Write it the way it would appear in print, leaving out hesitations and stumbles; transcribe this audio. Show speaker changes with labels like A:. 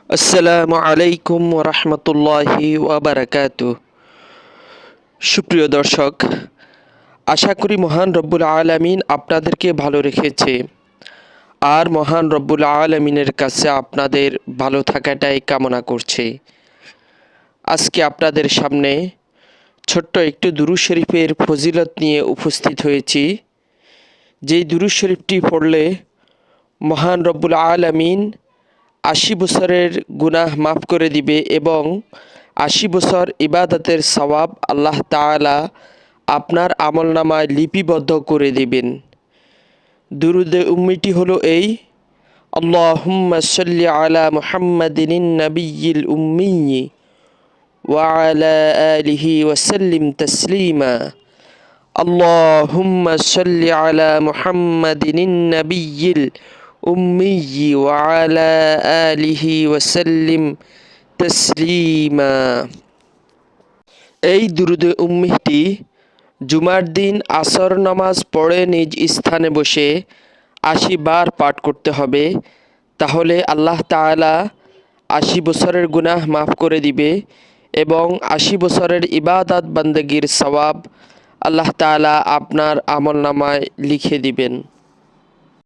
A: আসসালামু আলাইকুম রহমতুল্লাহি ওয়াবারাকাতু। সুপ্রিয় দর্শক, আশা করি মহান রব্বুল আলামিন আপনাদেরকে ভালো রেখেছে, আর মহান রব্বুল আলামিনের কাছে আপনাদের ভালো থাকাটাই কামনা করছে। আজকে আপনাদের সামনে ছোট্ট একটু দুরূদ শরীফের ফজিলত নিয়ে উপস্থিত হয়েছি। যেই দুরূদ শরীফটি পড়লে মহান রব্বুল আলামিন ৮০ বছরের গুনাহ মাফ করে দিবে এবং ৮০ বছর ইবাদতের সওয়াব আল্লাহ তাআলা আপনার আমলনামায় লিপিবদ্ধ করে দিবেন। দুরূদে উম্মিটি হলো এই: আল্লাহুম্মা সাল্লি আলা মুহাম্মাদিন নাবিয়্যিল উম্মি ওয়া আলা আলিহি ওয়া সাল্লিম তাসলিমা। আল্লাহুম্মা সাল্লি আলা মুহাম্মাদিন নাবিয়্যিল উম্মি ওয়া আলা আলিহি ওয়া সাল্লিম তাসলিমা। এই দুরূদে উম্মিটি জুমার দিন আসর নামাজ পড়ে নিজ স্থানে বসে ৮০ বার পাঠ করতে হবে। তাহলে আল্লাহ তাআলা ৮০ বছরের গুনাহ মাফ করে দিবে এবং ৮০ বছরের ইবাদত বান্দেগীর সওয়াব আল্লাহ তাআলা আপনার আমলনামায় লিখে দিবেন।